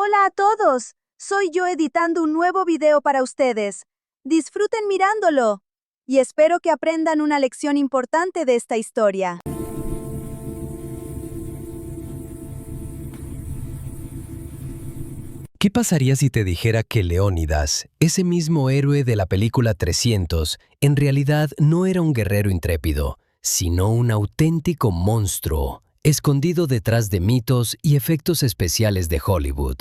Hola a todos, soy yo editando un nuevo video para ustedes. Disfruten mirándolo y espero que aprendan una lección importante de esta historia. ¿Qué pasaría si te dijera que Leónidas, ese mismo héroe de la película 300, en realidad no era un guerrero intrépido, sino un auténtico monstruo, escondido detrás de mitos y efectos especiales de Hollywood?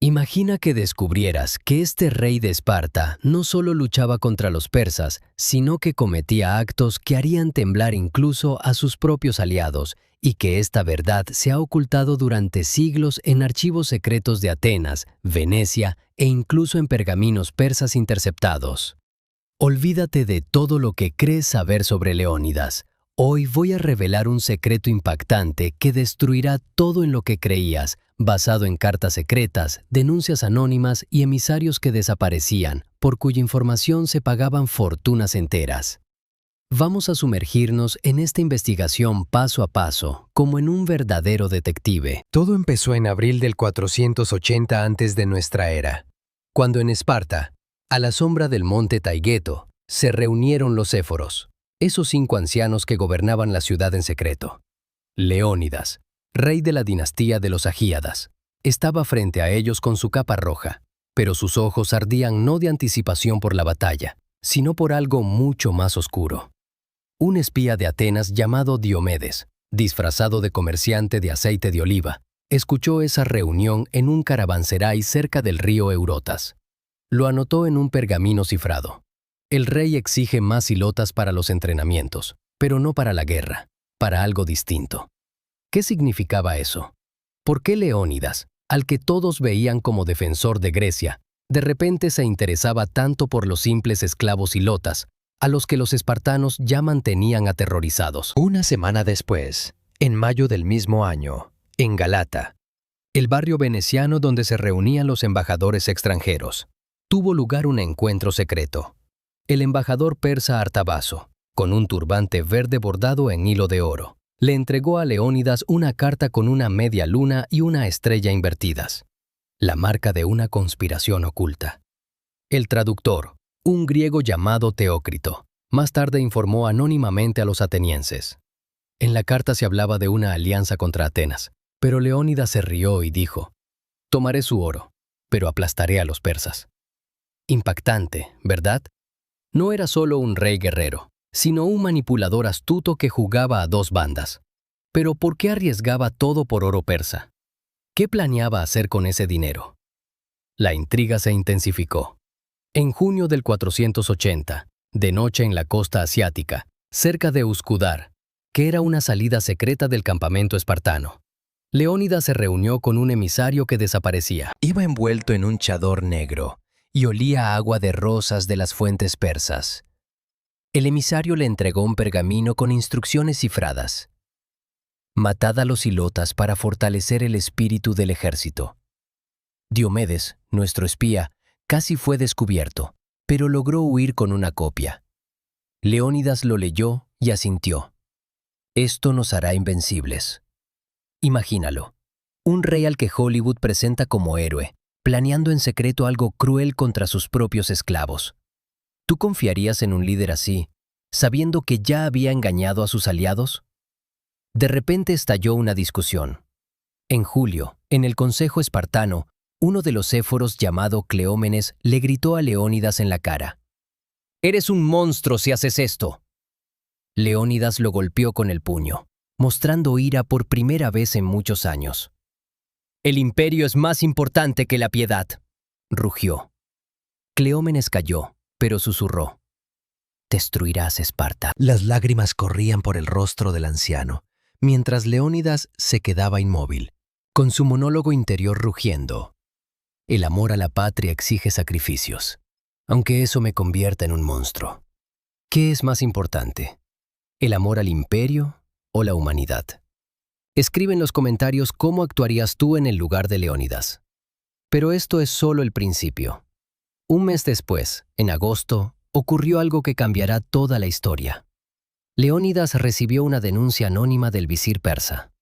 Imagina que descubrieras que este rey de Esparta no solo luchaba contra los persas, sino que cometía actos que harían temblar incluso a sus propios aliados, y que esta verdad se ha ocultado durante siglos en archivos secretos de Atenas, Venecia e incluso en pergaminos persas interceptados. Olvídate de todo lo que crees saber sobre Leónidas. Hoy voy a revelar un secreto impactante que destruirá todo en lo que creías, basado en cartas secretas, denuncias anónimas y emisarios que desaparecían, por cuya información se pagaban fortunas enteras. Vamos a sumergirnos en esta investigación paso a paso, como en un verdadero detective. Todo empezó en abril del 480 antes de nuestra era, cuando en Esparta, a la sombra del monte Taygeto, se reunieron los éforos, esos 5 ancianos que gobernaban la ciudad en secreto. Leónidas, rey de la dinastía de los Agíadas, estaba frente a ellos con su capa roja, pero sus ojos ardían no de anticipación por la batalla, sino por algo mucho más oscuro. Un espía de Atenas llamado Diomedes, disfrazado de comerciante de aceite de oliva, escuchó esa reunión en un caravanserai cerca del río Eurotas. Lo anotó en un pergamino cifrado. El rey exige más hilotas para los entrenamientos, pero no para la guerra, para algo distinto. ¿Qué significaba eso? ¿Por qué Leónidas, al que todos veían como defensor de Grecia, de repente se interesaba tanto por los simples esclavos hilotas, a los que los espartanos ya mantenían aterrorizados? Una semana después, en mayo del mismo año, en Galata, el barrio veneciano donde se reunían los embajadores extranjeros, tuvo lugar un encuentro secreto. El embajador persa Artabazo, con un turbante verde bordado en hilo de oro, le entregó a Leónidas una carta con una media luna y una estrella invertidas, la marca de una conspiración oculta. El traductor, un griego llamado Teócrito, más tarde informó anónimamente a los atenienses. En la carta se hablaba de una alianza contra Atenas, pero Leónidas se rió y dijo: «Tomaré su oro, pero aplastaré a los persas». Impactante, ¿verdad? No era solo un rey guerrero, sino un manipulador astuto que jugaba a 2 bandas. Pero ¿por qué arriesgaba todo por oro persa? ¿Qué planeaba hacer con ese dinero? La intriga se intensificó. En junio del 480, de noche en la costa asiática, cerca de Uskudar, que era una salida secreta del campamento espartano, Leónidas se reunió con un emisario que desaparecía. Iba envuelto en un chador negro y olía a agua de rosas de las fuentes persas. El emisario le entregó un pergamino con instrucciones cifradas. Matad a los hilotas para fortalecer el espíritu del ejército. Diomedes, nuestro espía, casi fue descubierto, pero logró huir con una copia. Leónidas lo leyó y asintió. Esto nos hará invencibles. Imagínalo, un rey al que Hollywood presenta como héroe, planeando en secreto algo cruel contra sus propios esclavos. ¿Tú confiarías en un líder así, sabiendo que ya había engañado a sus aliados? De repente estalló una discusión. En julio, en el Consejo Espartano, uno de los éforos llamado Cleómenes le gritó a Leónidas en la cara: «Eres un monstruo si haces esto». Leónidas lo golpeó con el puño, mostrando ira por primera vez en muchos años. «El imperio es más importante que la piedad», rugió. Cleómenes cayó, pero susurró: «Destruirás Esparta». Las lágrimas corrían por el rostro del anciano, mientras Leónidas se quedaba inmóvil, con su monólogo interior rugiendo. «El amor a la patria exige sacrificios, aunque eso me convierta en un monstruo. ¿Qué es más importante? ¿El amor al imperio o la humanidad?» Escribe en los comentarios cómo actuarías tú en el lugar de Leónidas. Pero esto es solo el principio. Un mes después, en agosto, ocurrió algo que cambiará toda la historia. Leónidas recibió una denuncia anónima del visir persa.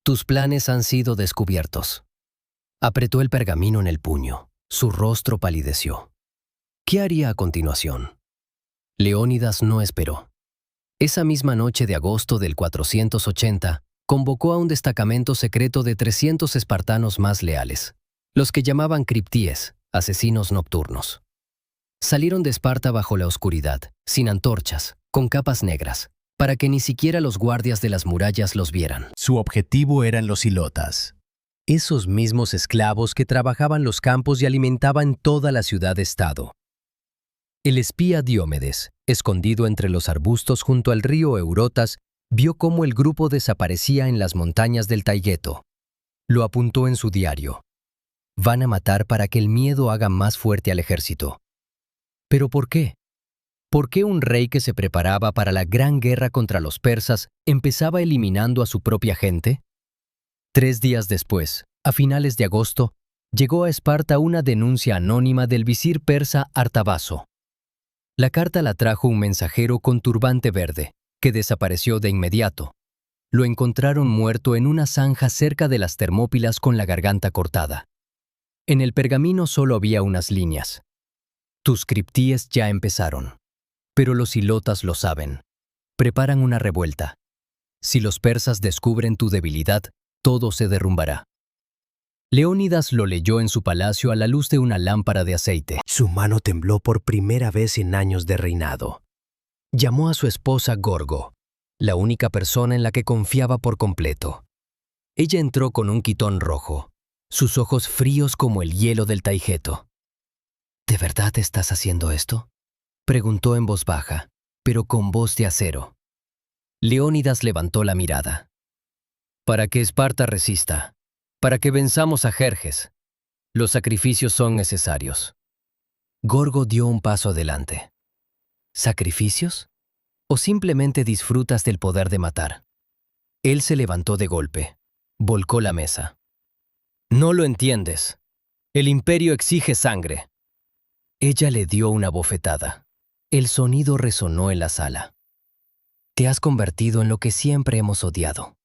«Tus planes han sido descubiertos». Apretó el pergamino en el puño. Su rostro palideció. ¿Qué haría a continuación? Leónidas no esperó. Esa misma noche de agosto del 480, convocó a un destacamento secreto de 300 espartanos más leales, los que llamaban criptíes, asesinos nocturnos. Salieron de Esparta bajo la oscuridad, sin antorchas, con capas negras, para que ni siquiera los guardias de las murallas los vieran. Su objetivo eran los ilotas, esos mismos esclavos que trabajaban los campos y alimentaban toda la ciudad-estado. El espía Diomedes, escondido entre los arbustos junto al río Eurotas, vio cómo el grupo desaparecía en las montañas del Taygeto. Lo apuntó en su diario. Van a matar para que el miedo haga más fuerte al ejército. ¿Pero por qué? ¿Por qué un rey que se preparaba para la gran guerra contra los persas empezaba eliminando a su propia gente? 3 días después, a finales de agosto, llegó a Esparta una denuncia anónima del visir persa Artabazo. La carta la trajo un mensajero con turbante verde, que desapareció de inmediato. Lo encontraron muerto en una zanja cerca de las Termópilas con la garganta cortada. En el pergamino solo había unas líneas. Tus criptíes ya empezaron, pero los ilotas lo saben. Preparan una revuelta. Si los persas descubren tu debilidad, todo se derrumbará. Leónidas lo leyó en su palacio a la luz de una lámpara de aceite. Su mano tembló por primera vez en años de reinado. Llamó a su esposa Gorgo, la única persona en la que confiaba por completo. Ella entró con un quitón rojo, sus ojos fríos como el hielo del Taygeto. ¿De verdad estás haciendo esto?, preguntó en voz baja, pero con voz de acero. Leónidas levantó la mirada. Para que Esparta resista, para que venzamos a Jerjes, los sacrificios son necesarios. Gorgo dio un paso adelante. ¿Sacrificios? ¿O simplemente disfrutas del poder de matar? Él se levantó de golpe, volcó la mesa. No lo entiendes. El imperio exige sangre. Ella le dio una bofetada. El sonido resonó en la sala. Te has convertido en lo que siempre hemos odiado.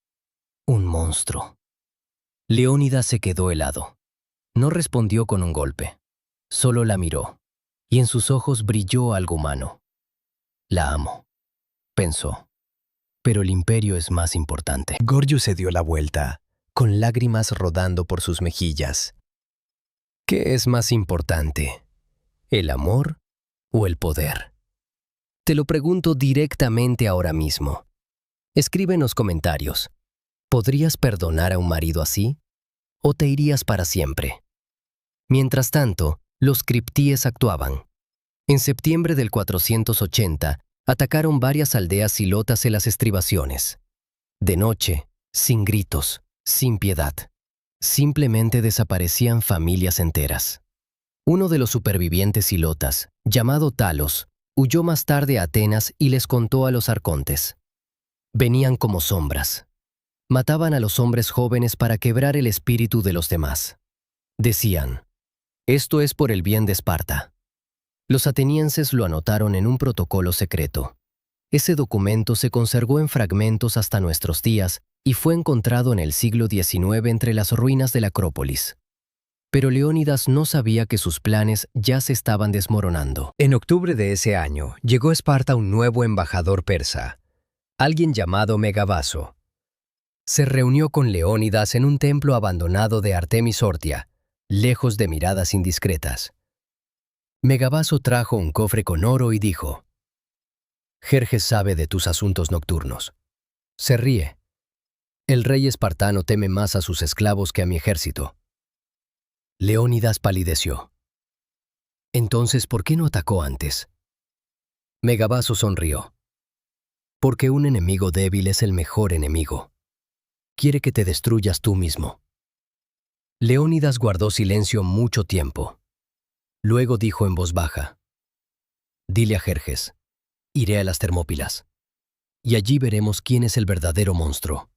Un monstruo. Leónidas se quedó helado. No respondió con un golpe. Solo la miró, y en sus ojos brilló algo humano. La amo, pensó. Pero el imperio es más importante. Gorgiu se dio la vuelta, con lágrimas rodando por sus mejillas. ¿Qué es más importante? ¿El amor o el poder? Te lo pregunto directamente ahora mismo. Escribe en los comentarios. ¿Podrías perdonar a un marido así? ¿O te irías para siempre? Mientras tanto, los criptíes actuaban. En septiembre del 480, atacaron varias aldeas ilotas en las estribaciones. De noche, sin gritos, sin piedad. Simplemente desaparecían familias enteras. Uno de los supervivientes ilotas, llamado Talos, huyó más tarde a Atenas y les contó a los arcontes. Venían como sombras. Mataban a los hombres jóvenes para quebrar el espíritu de los demás. Decían, esto es por el bien de Esparta. Los atenienses lo anotaron en un protocolo secreto. Ese documento se conservó en fragmentos hasta nuestros días y fue encontrado en el siglo XIX entre las ruinas de la Acrópolis. Pero Leónidas no sabía que sus planes ya se estaban desmoronando. En octubre de ese año, llegó a Esparta un nuevo embajador persa, alguien llamado Megabazo. Se reunió con Leónidas en un templo abandonado de Artemis Ortia, lejos de miradas indiscretas. Megabazo trajo un cofre con oro y dijo, Jerjes sabe de tus asuntos nocturnos. Se ríe. El rey espartano teme más a sus esclavos que a mi ejército. Leónidas palideció. Entonces, ¿por qué no atacó antes? Megabazo sonrió. Porque un enemigo débil es el mejor enemigo. Quiere que te destruyas tú mismo. Leónidas guardó silencio mucho tiempo. Luego dijo en voz baja, dile a Jerjes, iré a las Termópilas, y allí veremos quién es el verdadero monstruo.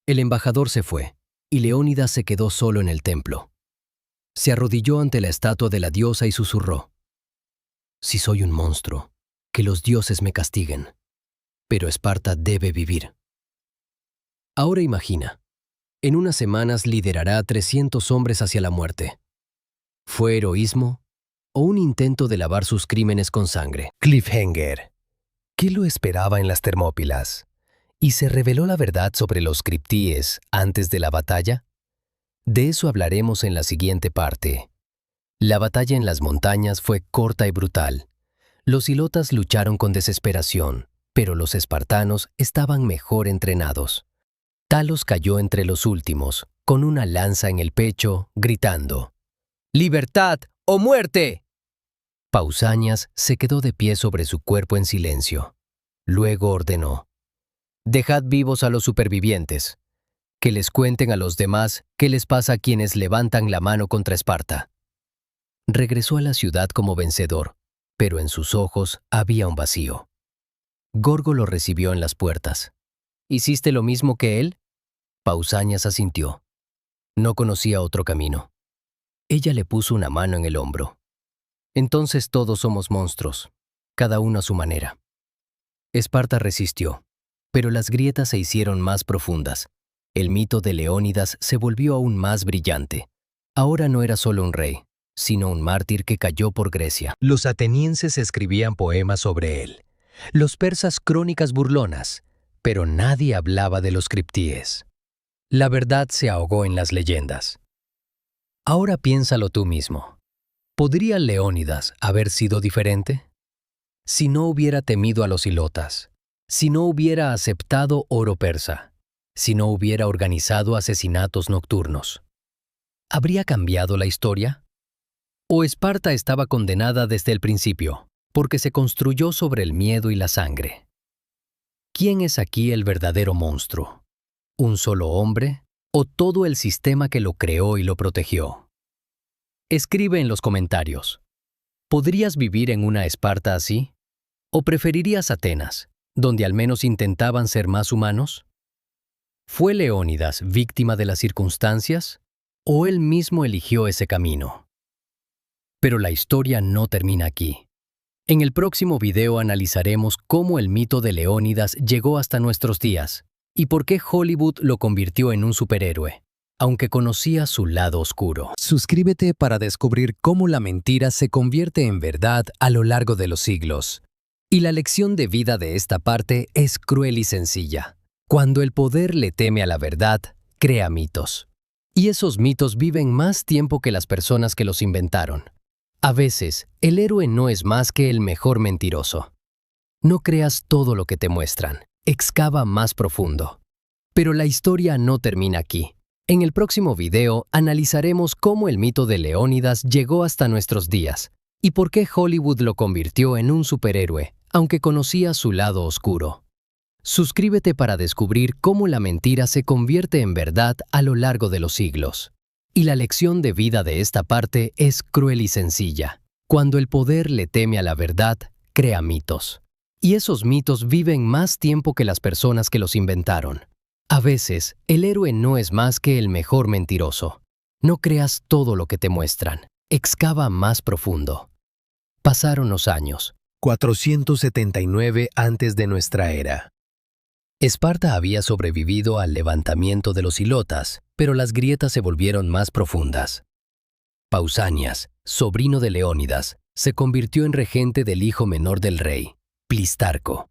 El embajador se fue, y Leónidas se quedó solo en el templo. Se arrodilló ante la estatua de la diosa y susurró, si soy un monstruo, que los dioses me castiguen, pero Esparta debe vivir. Ahora imagina, En unas semanas liderará a 300 hombres hacia la muerte. ¿Fue heroísmo o un intento de lavar sus crímenes con sangre? Cliffhanger. ¿Qué lo esperaba en las Termópilas? ¿Y se reveló la verdad sobre los criptíes antes de la batalla? De eso hablaremos en la siguiente parte. La batalla en las montañas fue corta y brutal. Los ilotas lucharon con desesperación, pero los espartanos estaban mejor entrenados. Talos cayó entre los últimos, con una lanza en el pecho, gritando: ¡Libertad o muerte! Pausanias se quedó de pie sobre su cuerpo en silencio. Luego ordenó: «Dejad vivos a los supervivientes. Que les cuenten a los demás qué les pasa a quienes levantan la mano contra Esparta». Regresó a la ciudad como vencedor, pero en sus ojos había un vacío. Gorgo lo recibió en las puertas. «¿Hiciste lo mismo que él?». Pausanias asintió. No conocía otro camino. Ella le puso una mano en el hombro. «Entonces todos somos monstruos, cada uno a su manera». Esparta resistió, pero las grietas se hicieron más profundas. El mito de Leónidas se volvió aún más brillante. Ahora no era solo un rey, sino un mártir que cayó por Grecia. Los atenienses escribían poemas sobre él, los persas crónicas burlonas, pero nadie hablaba de los criptíes. La verdad se ahogó en las leyendas. Ahora piénsalo tú mismo. ¿Podría Leónidas haber sido diferente? Si no hubiera temido a los ilotas, si no hubiera aceptado oro persa, si no hubiera organizado asesinatos nocturnos, ¿habría cambiado la historia? ¿O Esparta estaba condenada desde el principio, porque se construyó sobre el miedo y la sangre? ¿Quién es aquí el verdadero monstruo? ¿Un solo hombre o todo el sistema que lo creó y lo protegió? Escribe en los comentarios. ¿Podrías vivir en una Esparta así? ¿O preferirías Atenas, donde al menos intentaban ser más humanos? ¿Fue Leónidas víctima de las circunstancias o él mismo eligió ese camino? Pero la historia no termina aquí. En el próximo video analizaremos cómo el mito de Leónidas llegó hasta nuestros días y por qué Hollywood lo convirtió en un superhéroe, aunque conocía su lado oscuro. Suscríbete para descubrir cómo la mentira se convierte en verdad a lo largo de los siglos. Y la lección de vida de esta parte es cruel y sencilla. Cuando el poder le teme a la verdad, crea mitos. Y esos mitos viven más tiempo que las personas que los inventaron. A veces, el héroe no es más que el mejor mentiroso. No creas todo lo que te muestran. Excava más profundo. Pero la historia no termina aquí. En el próximo video analizaremos cómo el mito de Leónidas llegó hasta nuestros días y por qué Hollywood lo convirtió en un superhéroe, aunque conocía su lado oscuro. Suscríbete para descubrir cómo la mentira se convierte en verdad a lo largo de los siglos. Y la lección de vida de esta parte es cruel y sencilla. Cuando el poder le teme a la verdad, crea mitos. Y esos mitos viven más tiempo que las personas que los inventaron. A veces, el héroe no es más que el mejor mentiroso. No creas todo lo que te muestran. Excava más profundo. Pasaron los años. 479 antes de nuestra era. Esparta había sobrevivido al levantamiento de los ilotas, pero las grietas se volvieron más profundas. Pausanias, sobrino de Leónidas, se convirtió en regente del hijo menor del rey, Plistarco.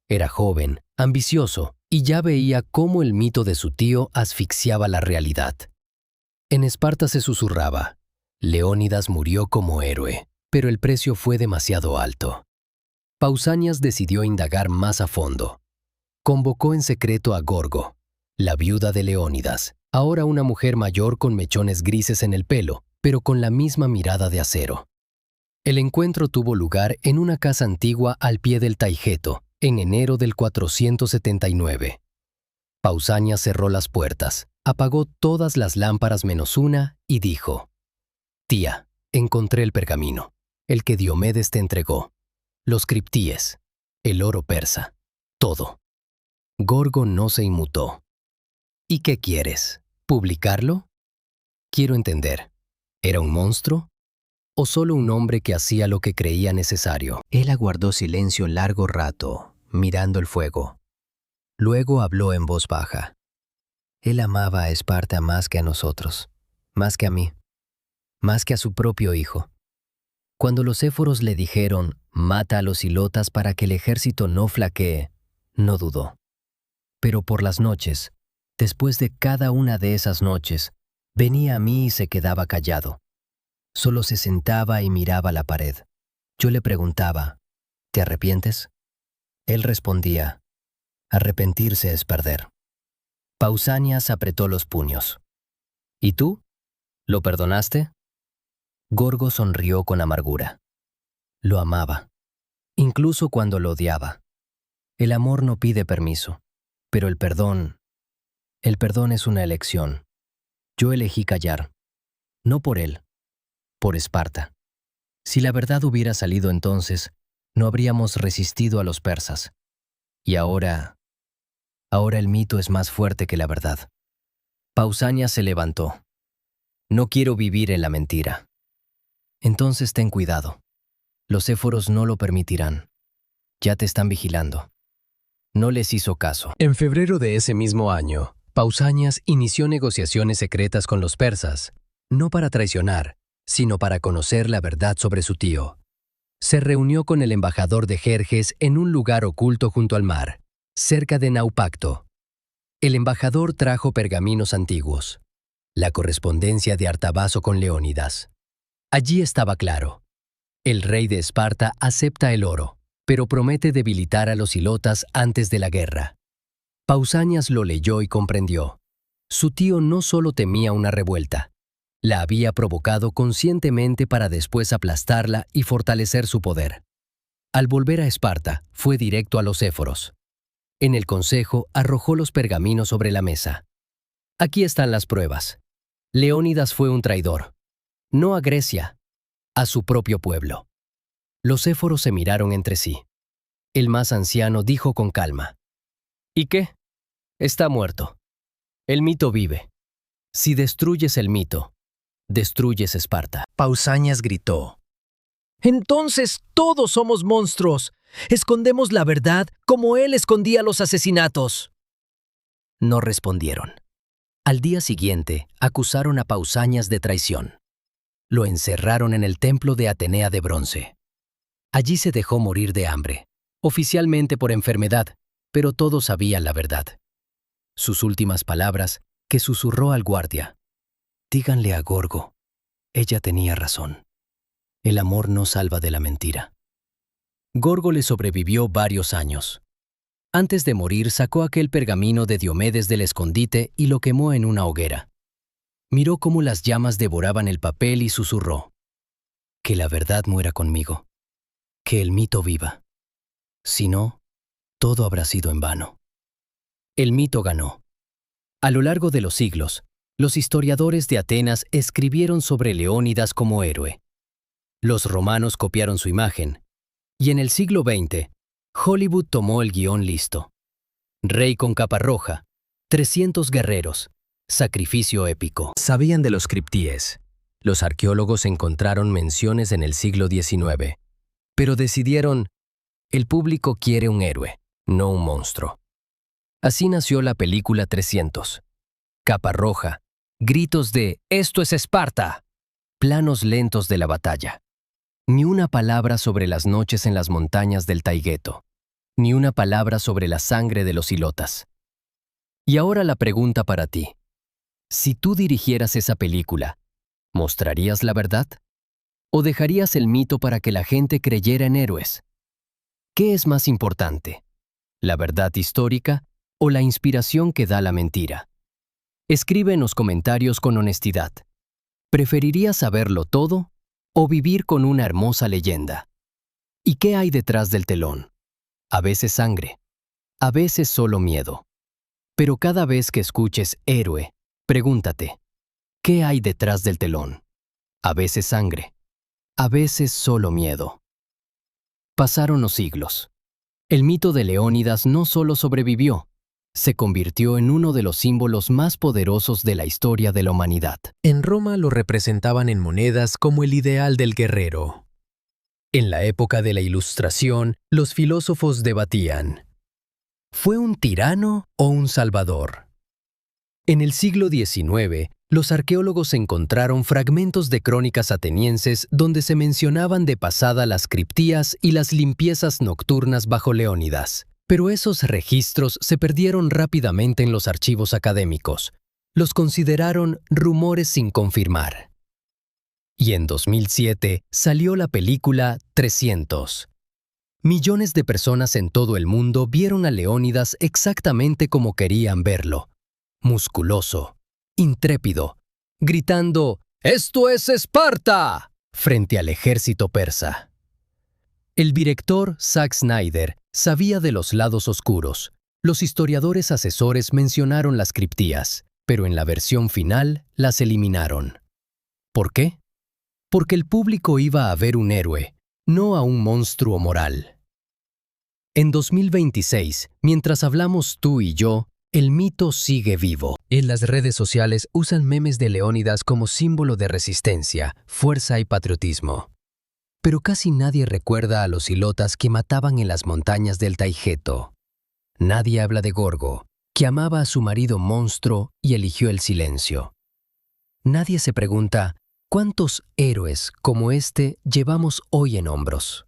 Era joven, ambicioso, y ya veía cómo el mito de su tío asfixiaba la realidad. En Esparta se susurraba: Leónidas murió como héroe, pero el precio fue demasiado alto. Pausanias decidió indagar más a fondo. Convocó en secreto a Gorgo, la viuda de Leónidas, ahora una mujer mayor con mechones grises en el pelo, pero con la misma mirada de acero. El encuentro tuvo lugar en una casa antigua al pie del Taygeto, en enero del 479. Pausanias cerró las puertas, apagó todas las lámparas menos una y dijo: «Tía, encontré el pergamino, el que Diomedes te entregó, los criptíes, el oro persa, todo». Gorgo no se inmutó. «¿Y qué quieres? ¿Publicarlo?». «Quiero entender. ¿Era un monstruo? ¿O solo un hombre que hacía lo que creía necesario?». Él aguardó silencio largo rato, mirando el fuego. Luego habló en voz baja: Él amaba a Esparta más que a nosotros, más que a mí, más que a su propio hijo. Cuando los éforos le dijeron, mata a los ilotas para que el ejército no flaquee, no dudó. Pero por las noches, después de cada una de esas noches, venía a mí y se quedaba callado. Solo se sentaba y miraba la pared. Yo le preguntaba, ¿te arrepientes? Él respondía, arrepentirse es perder. Pausanias apretó los puños. ¿Y tú? ¿Lo perdonaste? Gorgo sonrió con amargura. Lo amaba, incluso cuando lo odiaba. El amor no pide permiso, pero el perdón es una elección. Yo elegí callar, no por él, por Esparta. Si la verdad hubiera salido entonces, no habríamos resistido a los persas. Y ahora el mito es más fuerte que la verdad. Pausanias se levantó. No quiero vivir en la mentira. Entonces ten cuidado. Los éforos no lo permitirán. Ya te están vigilando. No les hizo caso. En febrero de ese mismo año, Pausanias inició negociaciones secretas con los persas, no para traicionar, sino para conocer la verdad sobre su tío. Se reunió con el embajador de Jerjes en un lugar oculto junto al mar, cerca de Naupacto. El embajador trajo pergaminos antiguos, la correspondencia de Artabazo con Leónidas. Allí estaba claro. El rey de Esparta acepta el oro, pero promete debilitar a los ilotas antes de la guerra. Pausanias lo leyó y comprendió. Su tío no solo temía una revuelta, la había provocado conscientemente para después aplastarla y fortalecer su poder. Al volver a Esparta, fue directo a los éforos. En el consejo arrojó los pergaminos sobre la mesa. Aquí están las pruebas. Leónidas fue un traidor. No a Grecia, a su propio pueblo. Los éforos se miraron entre sí. El más anciano dijo con calma, ¿y qué? Está muerto. El mito vive. Si destruyes el mito, destruyes Esparta. Pausanias gritó. Entonces todos somos monstruos. Escondemos la verdad como él escondía los asesinatos. No respondieron. Al día siguiente, acusaron a Pausanias de traición. Lo encerraron en el templo de Atenea de bronce. Allí se dejó morir de hambre, oficialmente por enfermedad, pero todos sabían la verdad. Sus últimas palabras, que susurró al guardia. Díganle a Gorgo, ella tenía razón. El amor no salva de la mentira. Gorgo le sobrevivió varios años. Antes de morir sacó aquel pergamino de Diomedes del escondite y lo quemó en una hoguera. Miró cómo las llamas devoraban el papel y susurró. Que la verdad muera conmigo. Que el mito viva. Si no, todo habrá sido en vano. El mito ganó. A lo largo de los siglos, los historiadores de Atenas escribieron sobre Leónidas como héroe. Los romanos copiaron su imagen. Y en el siglo XX, Hollywood tomó el guión listo. Rey con capa roja, 300 guerreros, sacrificio épico. Sabían de los criptíes. Los arqueólogos encontraron menciones en el siglo XIX. Pero decidieron, el público quiere un héroe, no un monstruo. Así nació la película 300. Capa roja, gritos de «¡Esto es Esparta!», planos lentos de la batalla. Ni una palabra sobre las noches en las montañas del Taygeto. Ni una palabra sobre la sangre de los ilotas. Y ahora la pregunta para ti. Si tú dirigieras esa película, ¿mostrarías la verdad? ¿O dejarías el mito para que la gente creyera en héroes? ¿Qué es más importante? ¿La verdad histórica o la inspiración que da la mentira? Escribe en los comentarios con honestidad. ¿Preferirías saberlo todo o vivir con una hermosa leyenda? ¿Y qué hay detrás del telón? A veces sangre, a veces solo miedo. Pero cada vez que escuches héroe, pregúntate, ¿qué hay detrás del telón? A veces sangre, a veces solo miedo. Pasaron los siglos. El mito de Leónidas no solo sobrevivió, se convirtió en uno de los símbolos más poderosos de la historia de la humanidad. En Roma lo representaban en monedas como el ideal del guerrero. En la época de la Ilustración, los filósofos debatían, ¿fue un tirano o un salvador? En el siglo XIX, los arqueólogos encontraron fragmentos de crónicas atenienses donde se mencionaban de pasada las criptías y las limpiezas nocturnas bajo Leónidas. Pero esos registros se perdieron rápidamente en los archivos académicos. Los consideraron rumores sin confirmar. Y en 2007 salió la película 300. Millones de personas en todo el mundo vieron a Leónidas exactamente como querían verlo. Musculoso, intrépido, gritando «¡Esto es Esparta!» frente al ejército persa. El director Zack Snyder sabía de los lados oscuros. Los historiadores asesores mencionaron las criptías, pero en la versión final las eliminaron. ¿Por qué? Porque el público iba a ver un héroe, no a un monstruo moral. En 2026, mientras hablamos tú y yo, el mito sigue vivo. En las redes sociales usan memes de Leónidas como símbolo de resistencia, fuerza y patriotismo. Pero casi nadie recuerda a los ilotas que mataban en las montañas del Taygeto. Nadie habla de Gorgo, que amaba a su marido monstruo y eligió el silencio. Nadie se pregunta, ¿cuántos héroes como este llevamos hoy en hombros?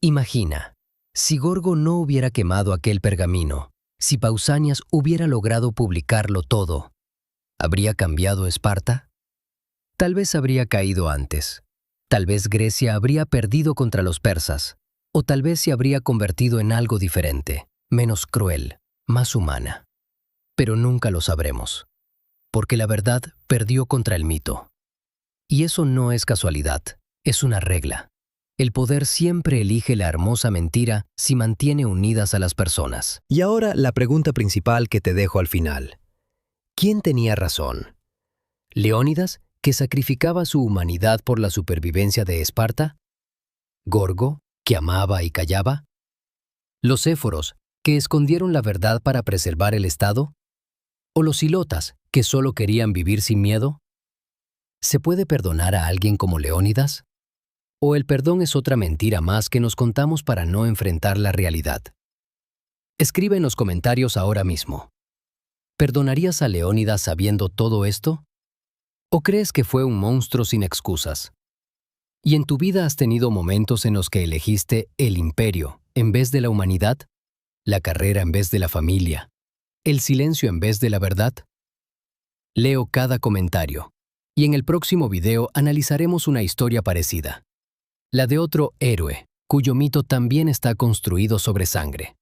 Imagina, si Gorgo no hubiera quemado aquel pergamino, si Pausanias hubiera logrado publicarlo todo, ¿habría cambiado Esparta? Tal vez habría caído antes. Tal vez Grecia habría perdido contra los persas, o tal vez se habría convertido en algo diferente, menos cruel, más humana. Pero nunca lo sabremos, porque la verdad perdió contra el mito. Y eso no es casualidad, es una regla. El poder siempre elige la hermosa mentira si mantiene unidas a las personas. Y ahora la pregunta principal que te dejo al final. ¿Quién tenía razón? ¿Leónidas, que sacrificaba su humanidad por la supervivencia de Esparta? ¿Gorgo, que amaba y callaba? ¿Los éforos, que escondieron la verdad para preservar el Estado? ¿O los ilotas, que solo querían vivir sin miedo? ¿Se puede perdonar a alguien como Leónidas? ¿O el perdón es otra mentira más que nos contamos para no enfrentar la realidad? Escribe en los comentarios ahora mismo. ¿Perdonarías a Leónidas sabiendo todo esto? ¿O crees que fue un monstruo sin excusas? ¿Y en tu vida has tenido momentos en los que elegiste el imperio en vez de la humanidad? ¿La carrera en vez de la familia? ¿El silencio en vez de la verdad? Leo cada comentario, y en el próximo video analizaremos una historia parecida. La de otro héroe, cuyo mito también está construido sobre sangre.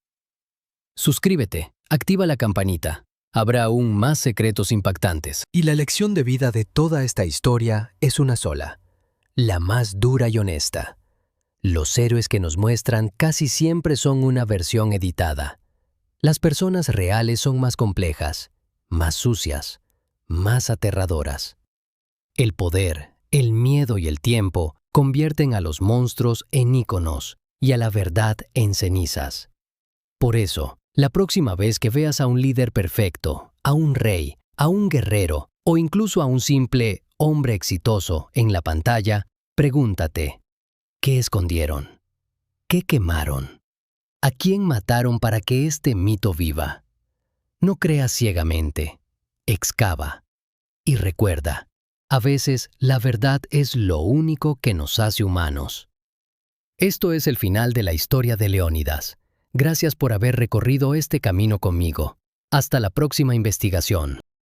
Suscríbete, activa la campanita. Habrá aún más secretos impactantes. Y la lección de vida de toda esta historia es una sola, la más dura y honesta. Los héroes que nos muestran casi siempre son una versión editada. Las personas reales son más complejas, más sucias, más aterradoras. El poder, el miedo y el tiempo convierten a los monstruos en íconos y a la verdad en cenizas. Por eso, la próxima vez que veas a un líder perfecto, a un rey, a un guerrero o incluso a un simple hombre exitoso en la pantalla, pregúntate, ¿qué escondieron? ¿Qué quemaron? ¿A quién mataron para que este mito viva? No creas ciegamente, excava y recuerda, a veces la verdad es lo único que nos hace humanos. Esto es el final de la historia de Leónidas. Gracias por haber recorrido este camino conmigo. Hasta la próxima investigación.